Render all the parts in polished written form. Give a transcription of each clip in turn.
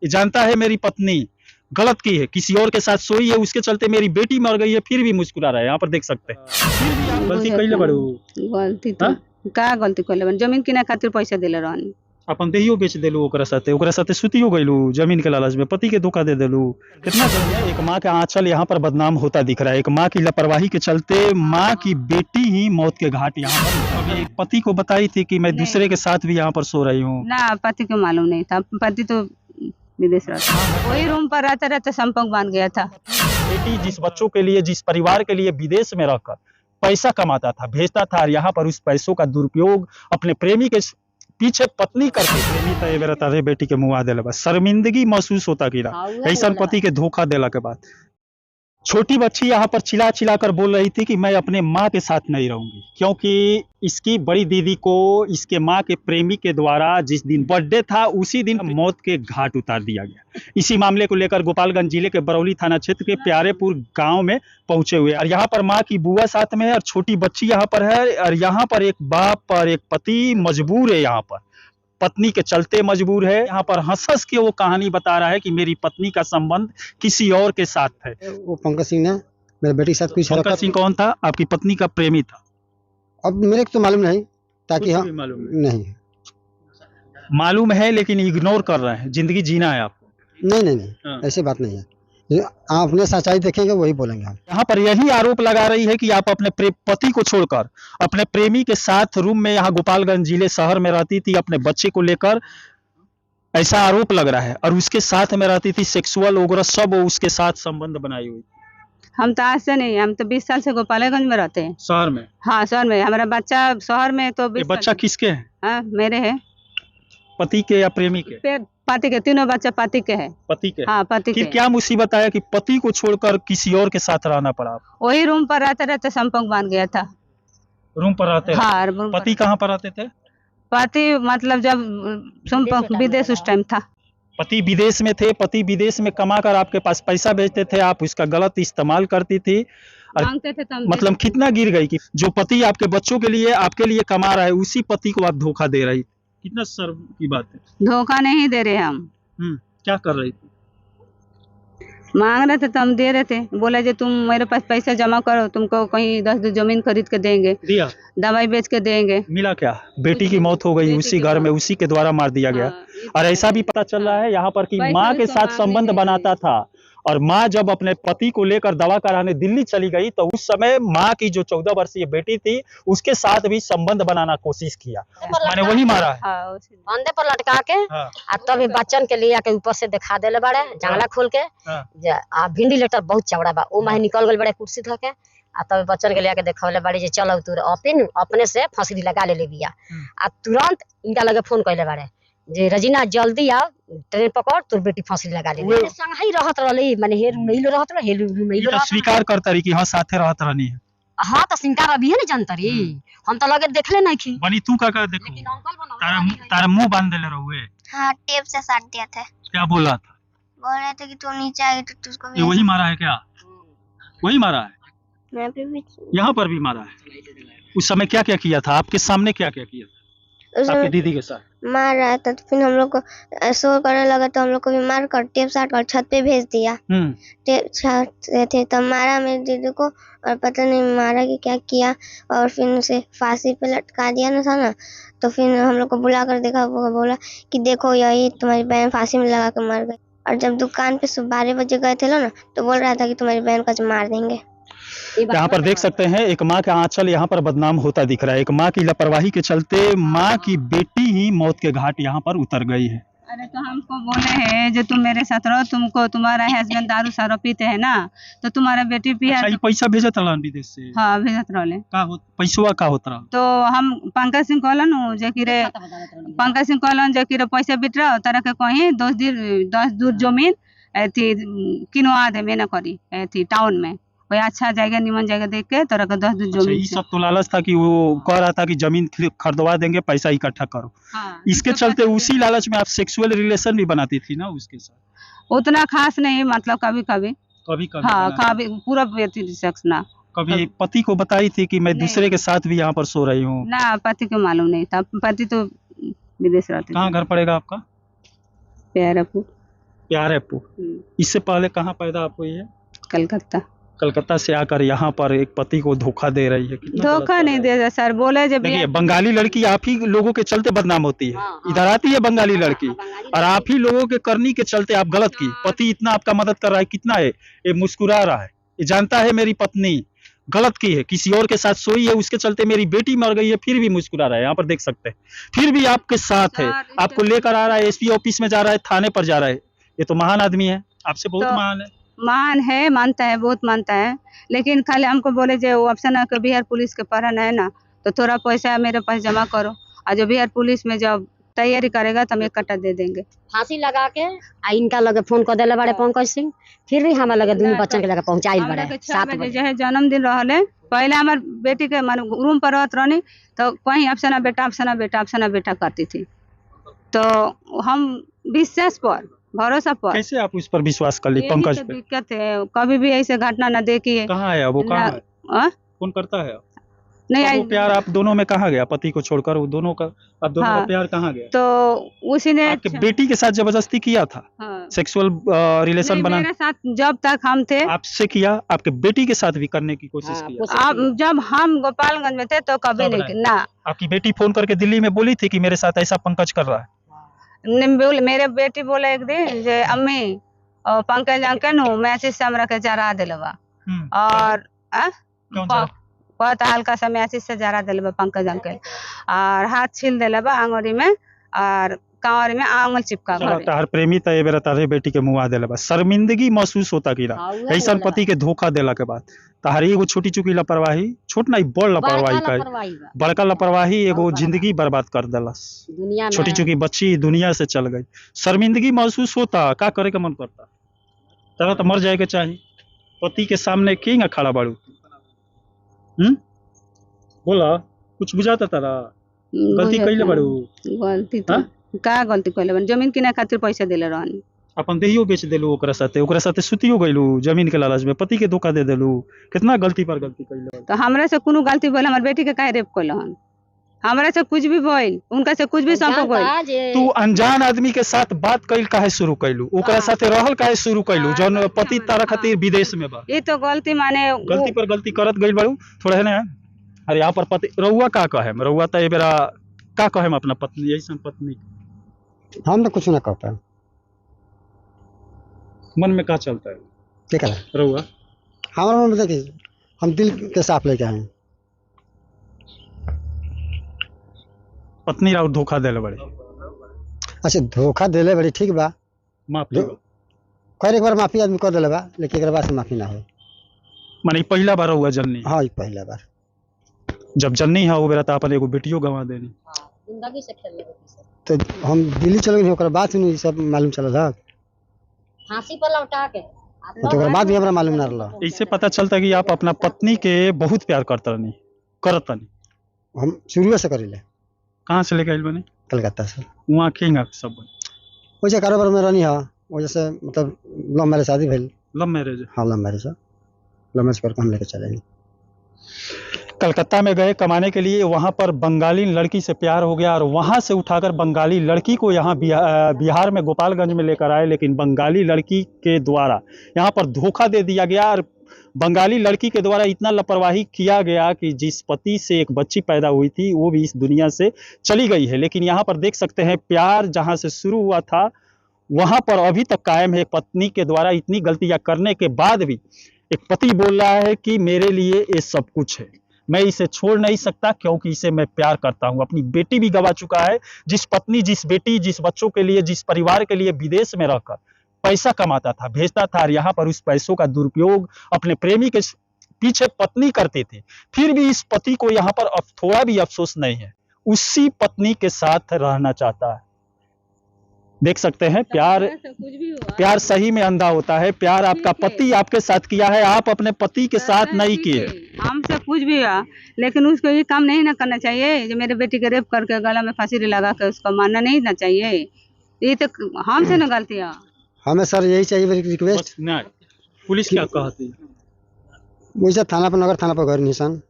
ये जानता है मेरी पत्नी गलत की है, किसी और के साथ सोई है, उसके चलते मेरी बेटी मर गई है, फिर भी मुस्कुरा रहा है। यहाँ पर देख सकते हैं। फिर भी आप गलती कैले बड़ू। गलती तो का गलती कैले बन, जमीन किने खातिर पैसा देले रहनी, अपन देहियो बेच देलू, ओकरा साथे सुतियो गइलू, जमीन के लालच में पति के धोखा दे देलू। कितना गलत। एक माँ का आंचल यहाँ पर बदनाम होता दिख रहा है। एक माँ की लापरवाही के चलते माँ की बेटी ही मौत के घाट यहाँ पर। अभी एक पति को बताई थी कि मैं दूसरे के साथ भी यहाँ पर सो रही हूँ ना, पति को मालूम नहीं था, पति तो विदेश रहता, वही रूम पर रहते रहते संपर्क बांध गया था। बेटी जिस बच्चों के लिए, जिस परिवार के लिए विदेश में रहकर पैसा कमाता था, भेजता था, और यहाँ पर उस पैसों का दुरुपयोग अपने प्रेमी के पीछे पत्नी करके, प्रेमी तय बेरा तारे बेटी के मुआ देला, बस शर्मिंदगी महसूस होता कि ऐसा पति के धोखा देला के बाद। छोटी बच्ची यहाँ पर चिल्ला चिल्ला कर बोल रही थी कि मैं अपने माँ के साथ नहीं रहूंगी, क्योंकि इसकी बड़ी दीदी को इसके माँ के प्रेमी के द्वारा जिस दिन बर्थडे था उसी दिन मौत के घाट उतार दिया गया। इसी मामले को लेकर गोपालगंज जिले के बरौली थाना क्षेत्र के प्यारेपुर गांव में पहुंचे हुए, और यहाँ पर माँ की बुआ साथ में है और छोटी बच्ची यहाँ पर है, और यहाँ पर एक बाप और एक पति मजबूर है, यहाँ पर पत्नी के चलते मजबूर है। यहाँ पर हंस के वो कहानी बता रहा है कि मेरी पत्नी का संबंध किसी और के साथ है। वो पंकज सिंह ने मेरे बेटी के साथ कुछ हरकत। पंकज सिंह कौन था? आपकी पत्नी का प्रेमी था? अब मेरे को तो मालूम नहीं, ताकि हम मालूम नहीं मालूम है, लेकिन इग्नोर कर रहे हैं। जिंदगी जीना है आपको। नहीं नहीं नहीं, ऐसी बात नहीं है। आप अपने सच्चाई देखेंगे वही बोलेंगे हम। यहाँ पर यही आरोप लगा रही है कि आप अपने पति को छोड़कर अपने प्रेमी के साथ रूम में यहाँ गोपालगंज जिले शहर में रहती थी अपने बच्चे को लेकर, ऐसा आरोप लग रहा है, और उसके साथ में रहती थी, सेक्सुअल वगैरह सब उसके साथ संबंध बनाई हुई। हम तो आज से नहीं, हम तो 20 साल से गोपालगंज में रहते हैं, शहर में। हाँ शहर में, हमारा बच्चा शहर में। तो बच्चा किसके है? हाँ मेरे है। पति के या प्रेमी के? पति के, तीनों बच्चा पति के है। पति के? हाँ पति के। क्या मुसीबत आया कि पति को छोड़कर किसी और के साथ रहना पड़ा? वही रूम पर रहते रहते संपर्क बांध गया था। रूम पर रहते? हाँ। पति कहाँ पर रहते थे? पति मतलब जब संपर्क विदेश उस टाइम था। पति विदेश में थे। पति विदेश में कमा कर आपके पास पैसा भेजते थे, आप उसका गलत इस्तेमाल करती थी, मांगते थे तब। मतलब कितना गिर गई कि जो पति आपके बच्चों के लिए, आपके लिए कमा रहा है, उसी पति को आप धोखा दे रही। कितना शर्म की बात है। धोखा नहीं दे रहे हम। क्या कर रही थी? मांग रहे थे तो हम दे रहे थे। बोले जो तुम मेरे पास पैसा जमा करो, तुमको कहीं 10 जमीन खरीद के देंगे। दिया? दवाई बेच के देंगे। मिला क्या? बेटी की मौत हो गई उसी घर में, उसी के द्वारा मार दिया गया। और ऐसा भी पता चल रहा है यहाँ पर कि माँ के साथ संबंध बनाता था, और माँ जब अपने पति को लेकर दवा कराने दिल्ली चली गई तो उस समय माँ की जो 14 वर्षीय बेटी थी उसके साथ भी संबंध बनाना कोशिश किया, मैंने वही मारा है। बंदे पर लटका के तभी बच्चन के लिए के ऊपर से दिखा देले बड़े, जंगला खोल के वेंटिलेटर बहुत चौड़ा बा, वो माही निकल गई बड़े कुर्सी धो के, तब बच्चन के लिए देखले बड़ी जे चलो तू अपने से फंसरी लगा ले बिया, तुरंत इनका लगे फोन कैले बड़े जे रजीना जल्दी आओ, ट्रेन पकड़, तोर बेटी फांसी लगा ले। संग ही रहत रहली, माने हेर मेलो रहत रह, हेर मेलो रहत। स्वीकार करता रही कि हां साथे रहत रहनी है। हां त स्वीकार अभी है न जानतरी, हम त लगे देखले नहीं की। बनी तू का देखो, तारा मुंह बांध देले रहुए। हां टेप से साट दिया था। क्या बोल रहा था? बोल रहे थे कि तू नीचे आएगी तो तुझको ये वही मारा है क्या? वही मारा है? मैं भी यहाँ पर भी मारा है। उस समय क्या क्या किया था आपके सामने? क्या क्या किया था आपकी दीदी के साथ? मार रहा था, तो फिर हम लोग को शोर करने लगा तो हम लोग को भी मार कर टेप साट कर छत पे भेज दिया। टेप छत थे तब मारा मेरी दीदी को, और पता नहीं मारा कि क्या किया, और फिर उसे फांसी पे लटका दिया ना था ना, तो फिर हम लोग को बुला कर देखा, बोला कि देखो यही तुम्हारी बहन फांसी में लगा कर मर गई। और जब दुकान पे 12 बजे गए थे ना, तो बोल रहा था कि तुम्हारी बहन को मार देंगे। यहाँ पर देख सकते हैं एक माँ का आंचल यहाँ पर बदनाम होता दिख रहा है। एक माँ की लापरवाही के चलते माँ की बेटी ही मौत के घाट यहाँ पर उतर गई है। अरे तो हमको बोले हैं जो तुम मेरे साथ रहो, तुमको तुम्हारा हस्बैंड दारू सारू पीते है ना, तो तुम्हारा बेटी भी है। अच्छा, पैसा भेजत रहन विदेश से? हाँ भेजत रहले। पैसवा का होत रहा? तो हम पंकज सिंह कहलन जे कि रे, पंकज सिंह कहलन जे कि रे पैसा बिट रहा तरह के कहीं 10 दूर जमीन एथी किनवा दे में न करी एथी टाउन में, कोई अच्छा जगह निमन जगह देख के तरह का 10 दूर जमीन। ये सब तो लालच था कि वो कह रहा था कि जमीन खरीदवा देंगे, पैसा इकट्ठा करो। इसके चलते उसी लालच में आप सेक्सुअल रिलेशन भी बनाती थी ना उसके साथ? उतना खास नहीं, मतलब कभी कभी। हाँ कभी पूरा सेक्स ना। कभी पति को बताई थी कि मैं दूसरे के साथ भी यहाँ पर सो रही हूँ? ना, पति को मालूम नहीं था, पति तो विदेश रहते। कहाँ घर पड़ेगा आपका? प्यारेपुर। प्यार है पू। इससे पहले कहाँ पैदा आप हुई है? कलकत्ता। कलकत्ता से आकर यहाँ पर एक पति को धोखा दे रही है। कितना गलत धोखा कर नहीं रहा है। दे सर, बोले जब देखिए बंगाली लड़की आप ही लोगों के चलते बदनाम होती है। इधर आती है बंगाली लड़की और आप ही लोगों के करनी के चलते आप गलत की। पति इतना आपका मदद कर रहा है, कितना है, ये मुस्कुरा रहा है, ये जानता है मेरी पत्नी गलत की है, किसी और के साथ सोई है, उसके चलते मेरी बेटी मर गई है, फिर भी मुस्कुरा रहा है। यहाँ पर देख सकते हैं, फिर भी आपके साथ है, आपको लेकर आ रहा है, एसपी ऑफिस में जा रहा है, थाने पर जा रहा है। ये तो महान आदमी है, आपसे बहुत महान है। महान है, मानता है, बहुत मानता है, लेकिन खाली हमको बोले जो ऑप्शन है कि बिहार पुलिस के पढ़ना है ना, तो थोड़ा पैसा मेरे पास जमा करो, और जो बिहार पुलिस में जब तैयारी करेगा तो हम 1 कट्टा दे देंगे। फांसी लगा के आ इनका लगे फोन कर देले बड़े पंकज सिंह, फिर भी हमारे लगे दुनू बच्चन के लगे पहुंचाइल बड़े 7 बजे। जो है जन्मदिन रहले, पहले हमार बेटी के मन रूम पर रहत रहनी, तो कहीं अफसना बेटा अफसना बेटा अफसना बेटा करती थी, तो हम विश्वास पर भरोसा पर। कैसे आप उस पर विश्वास कर ली? यही पंकज तो पे दिक्कत है, कभी भी ऐसे घटना न देखी है। कहाँ है वो? कहाँ है? कौन करता है? नहीं तो आई वो प्यार आप दोनों में कहाँ गया? पति को छोड़कर वो दोनों का, आप दोनों का प्यार कहाँ गया? तो उसी ने आपके बेटी के साथ जबरदस्ती किया था? सेक्सुअल रिलेशन नहीं, बना मेरे साथ जब तक हम थे आपसे किया, आपके बेटी के साथ भी करने की कोशिश किया? अब जब हम गोपालगंज में थे तो कभी नहीं ना। आपकी बेटी फोन करके दिल्ली में बोली थी कि मेरे साथ ऐसा पंकज कर रहा है? मेरे बेटी बोले एक दिन जे अम्मी पंकज अंकल मैसेज से हमरा के जरा दिलवा, और बहुत हल्का सा मैसेज से जरा दिलवा पंकज अंकल, और हाथ छील दिलवा आंगुरी में, और कांवरी में आंगुल चिपका घरे। तार प्रेमी तय बेरा तारे बेटी के मुआ देला, शर्मिंदगी महसूस होता कि ऐसा पति के धोखा देला के बाद तारी एगो छोटी चुकी लापरवाही, छोट नहीं बड़ लापरवाही का बड़का लापरवाही एगो जिंदगी बर्बाद कर देलस। छोटी चुकी बच्ची दुनिया से चल गई, शर्मिंदगी महसूस होता, का करे के मन करता? तारा तो मर जाए के चाहिए। पति के सामने किंग खड़ा बाड़ू, बोला कुछ बुझाता तारा? गलती कैले बाड़ू? गलती तो का गलती कैले बन, जमीन किने खातिर पैसा देले रहनी, अपन देहियो बेच देलू, ओकरा साथे सुतियो गइलू, जमीन के लालच में पति के धोखा दे देलू। कितना गलती पर गलती कैले। तो हमरा से कोनो गलती भइल, हमर बेटी के काहे रेप कैल हन? हमरा से कुछ भी भइल, उनका से कुछ भी संपर्क भइल। तू अनजान आदमी के साथ बात कैल काहे शुरू कैलू? ओकरा साथे रहल काहे शुरू कैलू जौन पति तारा खातिर विदेश में बा? ये तो गलती माने गलती पर गलती करत गइल बाड़ू। थोड़ा है ना, अरे यहाँ पर पति रउआ का कहे? रउआ तो ए बेरा का कहे अपना पत्नी, ऐसा पत्नी? हम तो कुछ ना कहता, मन में क्या चलता है? ठीक है रउआ हमारा मन में देखिए, हम दिल के साफ लेके आए। पत्नी राउर धोखा देले बड़े? अच्छा धोखा देले बड़ी, ठीक बा, माफी कर एक बार माफी आदमी कर देले बा, लेकिन एक बार से माफी ना हो। माने पहला बार हुआ जननी? हाँ पहला बार जब जननी है वो बेरा तो अपन एगो बेटियों गंवा देनी। जिंदगी से खेल तो हम दिल्ली चल गए, ओकरा बाद सुनी सब मालूम चलल है, फांसी पर लौटा के तो ओकरा बाद भी हमरा मालूम ना रहला। इससे पता चलता कि आप अपना पत्नी के बहुत प्यार करतनी। हम शुरू से करीले। कहाँ से लेके आइल बनी? कलकत्ता से। वहाँ किंग सब वैसे कारोबार में रहनी है, वजह से मतलब लव मैरिज शादी भेल। Love marriage? हाँ लव मैरिज है, लव मैरिज करके हम लेके चले। कलकत्ता में गए कमाने के लिए, वहाँ पर बंगाली लड़की से प्यार हो गया और वहाँ से उठाकर बंगाली लड़की को यहाँ बिहार में गोपालगंज में लेकर आए, लेकिन बंगाली लड़की के द्वारा यहाँ पर धोखा दे दिया गया और बंगाली लड़की के द्वारा इतना लापरवाही किया गया कि जिस पति से एक बच्ची पैदा हुई थी वो भी इस दुनिया से चली गई है। लेकिन यहाँ पर देख सकते हैं प्यार जहाँ से शुरू हुआ था वहाँ पर अभी तक कायम है। पत्नी के द्वारा इतनी गलतियाँ करने के बाद भी एक पति बोल रहा है कि मेरे लिए ये सब कुछ है, मैं इसे छोड़ नहीं सकता क्योंकि इसे मैं प्यार करता हूं। अपनी बेटी भी गवा चुका है। जिस पत्नी, जिस बेटी, जिस बच्चों के लिए, जिस परिवार के लिए विदेश में रहकर पैसा कमाता था, भेजता था और यहाँ पर उस पैसों का दुरुपयोग अपने प्रेमी के पीछे पत्नी करते थे, फिर भी इस पति को यहाँ पर अब थोड़ा भी अफसोस नहीं है, उसी पत्नी के साथ रहना चाहता है। देख सकते हैं प्यार सही में अंधा होता है। प्यार आपका पति आपके साथ किया है, आप अपने पति के साथ नहीं किए। हमसे कुछ भी हुआ, लेकिन उसको ये काम नहीं ना करना चाहिए जो मेरे बेटी के रेप करके गला में फांसी लगा के उसको मारना नहीं ना चाहिए। ये तो हमसे ना गलती है। हमें सर यही चाहिए रिक्वेस्ट। पुलिस क्या कहती है? वैसे थाना पर, नगर थाना पर घर निशान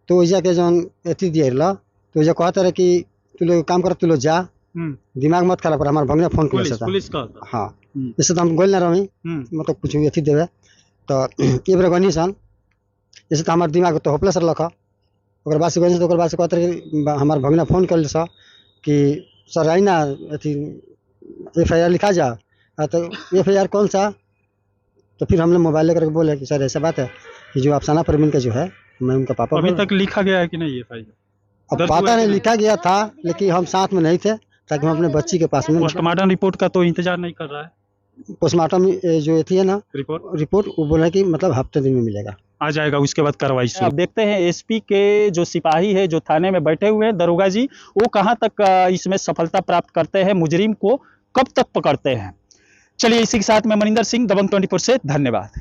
तो वैसा के जौन एथी दिए ला, तो वैसा कहते रहे कि तू लोग काम कर, तू लोग जा, दिमाग मत खराब कर। हमारे भंगने फोन किया था। पुलिस का? हाँ जैसे तो हम गोल ना रही मतलब कुछ अथी देवे तो ये बेर गनी सन जैसे तो हमार दिमाग तो होपलेस रख ओकर बाद से गनी तो ओकर बाद से कहते कि हमार भगिना फोन कर सा कि सर आई ना अथी FIR लिखा जा तो FIR कौन सा तो फिर हमने मोबाइल लेकर बोले कि सर ऐसा बात है कि जो अफसाना परवीन का जो है मैं उनका पापा अभी तक लिखा गया है कि नहीं FIR? अब पता नहीं लिखा गया था लेकिन हम साथ में नहीं थे ताकि हम अपने बच्ची के पास में पोस्टमार्टम रिपोर्ट का तो इंतजार नहीं कर रहा है। पोस्टमार्टम जो थी है ना रिपोर्ट वो बोला कि मतलब हफ्ते दिन में मिलेगा, आ जाएगा, उसके बाद कार्रवाई शुरू। अब देखते हैं SP के जो सिपाही है जो थाने में बैठे हुए हैं दरोगा जी, वो कहां तक इसमें सफलता प्राप्त करते हैं, मुजरिम को कब तक पकड़ते हैं। चलिए इसी के साथ मैं मनिंदर सिंह, दबंग 24 से धन्यवाद।